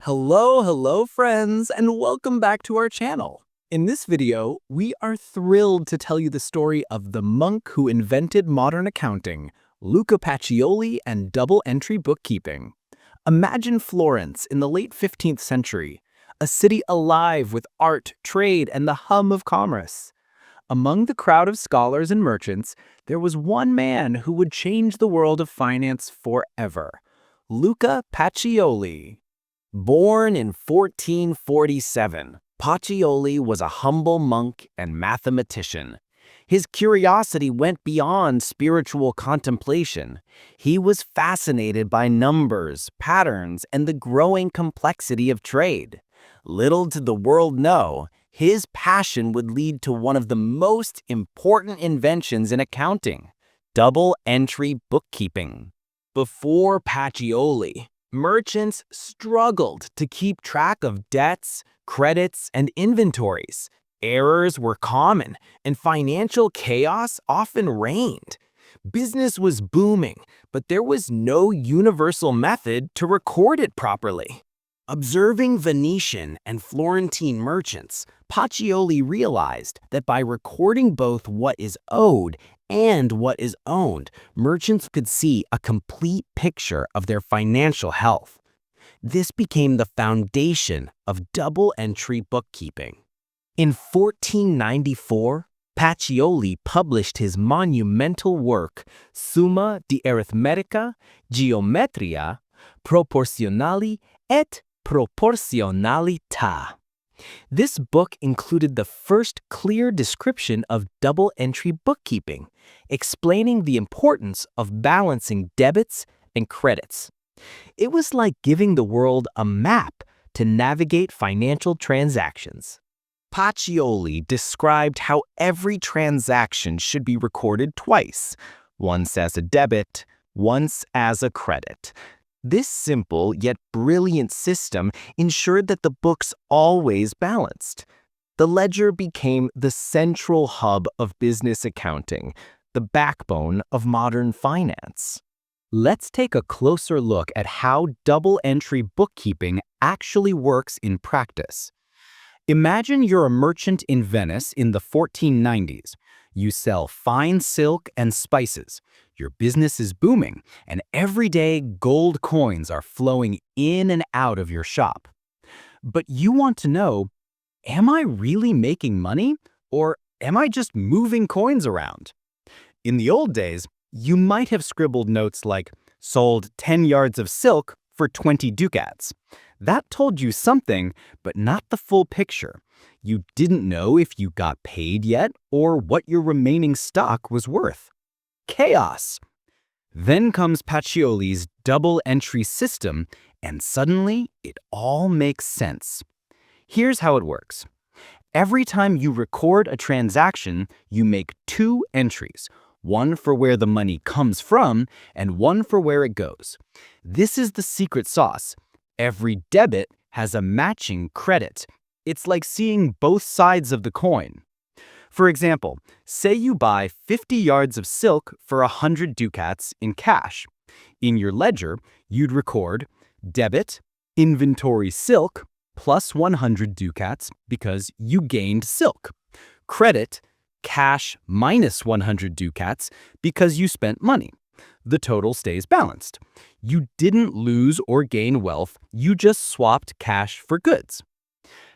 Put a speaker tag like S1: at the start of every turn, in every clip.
S1: Hello friends, and welcome back to our channel. In this video, we are thrilled to tell you the story of the monk who invented modern accounting, Luca Pacioli and double-entry bookkeeping. Imagine Florence in the late 15th century, a city alive with art, trade, and the hum of commerce. Among the crowd of scholars and merchants, there was one man who would change the world of finance forever, Luca Pacioli. Born in 1447, Pacioli was a humble monk and mathematician. His curiosity went beyond spiritual contemplation. He was fascinated by numbers, patterns, and the growing complexity of trade. Little did the world know, his passion would lead to one of the most important inventions in accounting, double-entry bookkeeping. Before Pacioli, merchants struggled to keep track of debts, credits, and inventories. Errors were common, and financial chaos often reigned. Business was booming, but there was no universal method to record it properly. Observing Venetian and Florentine merchants, Pacioli realized that by recording both what is owed and what is owned, merchants could see a complete picture of their financial health. This became the foundation of double-entry bookkeeping. In 1494, Pacioli published his monumental work, Summa di Arithmetica, Geometria, Proporzionali et Proporzionalità. This book included the first clear description of double-entry bookkeeping, explaining the importance of balancing debits and credits. It was like giving the world a map to navigate financial transactions. Pacioli described how every transaction should be recorded twice, once as a debit, once as a credit. This simple yet brilliant system ensured that the books always balanced. The ledger became the central hub of business accounting, the backbone of modern finance. Let's take a closer look at how double-entry bookkeeping actually works in practice. Imagine you're a merchant in Venice in the 1490s. You sell fine silk and spices. Your business is booming, and every day gold coins are flowing in and out of your shop. But you want to know, am I really making money, or am I just moving coins around? In the old days, you might have scribbled notes like, sold 10 yards of silk for 20 ducats. That told you something, but not the full picture. You didn't know if you got paid yet or what your remaining stock was worth. Chaos. Then comes Pacioli's double-entry system, and suddenly it all makes sense. Here's how it works. Every time you record a transaction, you make two entries, one for where the money comes from and one for where it goes. This is the secret sauce. Every debit has a matching credit. It's like seeing both sides of the coin. For example, say you buy 50 yards of silk for 100 ducats in cash. In your ledger, you'd record debit, inventory silk, plus 100 ducats because you gained silk. Credit, cash minus 100 ducats because you spent money. The total stays balanced. You didn't lose or gain wealth, you just swapped cash for goods.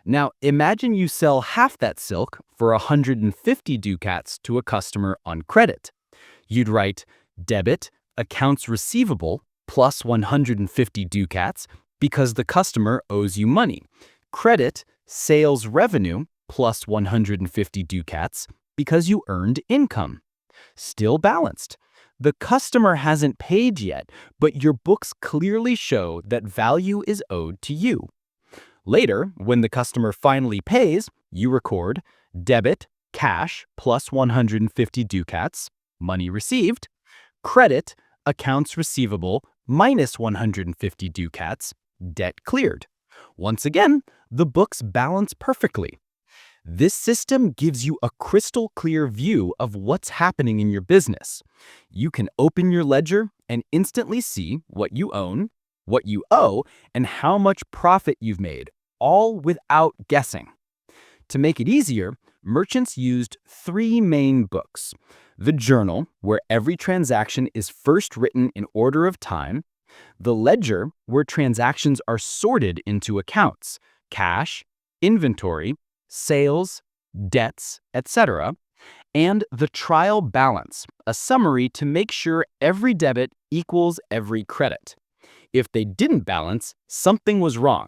S1: Now, imagine you sell half that silk for 150 ducats to a customer on credit. You'd write debit, accounts receivable, plus 150 ducats because the customer owes you money. Credit, sales revenue, plus 150 ducats because you earned income. Still balanced. The customer hasn't paid yet, but your books clearly show that value is owed to you. Later, when the customer finally pays, you record debit, cash, plus 150 ducats, money received, credit, accounts receivable, minus 150 ducats, debt cleared. Once again, the books balance perfectly. This system gives you a crystal clear view of what's happening in your business. You can open your ledger and instantly see what you own, what you owe, and how much profit you've made, all without guessing. To make it easier, merchants used three main books: the journal, where every transaction is first written in order of time; the ledger, where transactions are sorted into accounts, cash, inventory, sales, debts, etc., and the trial balance, a summary to make sure every debit equals every credit. If they didn't balance, something was wrong.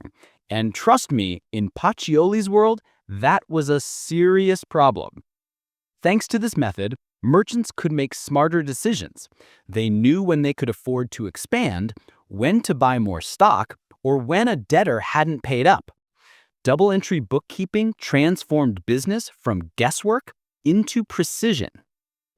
S1: And trust me, in Pacioli's world, that was a serious problem. Thanks to this method, merchants could make smarter decisions. They knew when they could afford to expand, when to buy more stock, or when a debtor hadn't paid up. Double-entry bookkeeping transformed business from guesswork into precision.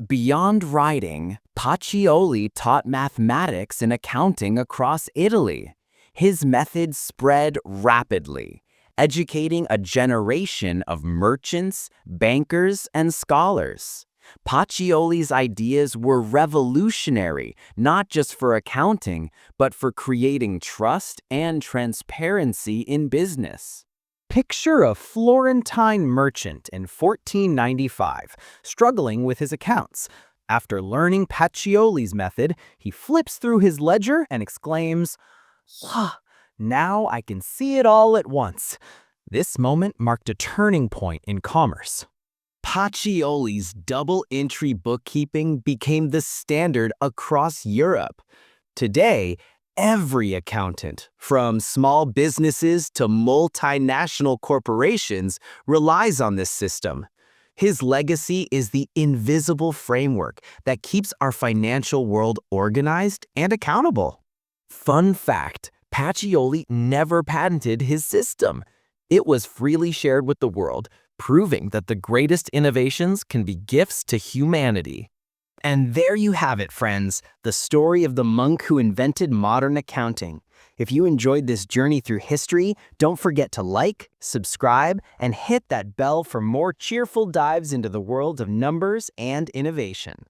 S1: Beyond writing, Pacioli taught mathematics and accounting across Italy. His method spread rapidly, educating a generation of merchants, bankers, and scholars. Pacioli's ideas were revolutionary, not just for accounting, but for creating trust and transparency in business. Picture a Florentine merchant in 1495, struggling with his accounts. After learning Pacioli's method, he flips through his ledger and exclaims, "Ah, now I can see it all at once." This moment marked a turning point in commerce. Pacioli's double-entry bookkeeping became the standard across Europe. Today, every accountant, from small businesses to multinational corporations, relies on this system. His legacy is the invisible framework that keeps our financial world organized and accountable. Fun fact, Pacioli never patented his system. It was freely shared with the world, proving that the greatest innovations can be gifts to humanity. And there you have it, friends, the story of the monk who invented modern accounting. If you enjoyed this journey through history, don't forget to like, subscribe, and hit that bell for more cheerful dives into the world of numbers and innovation.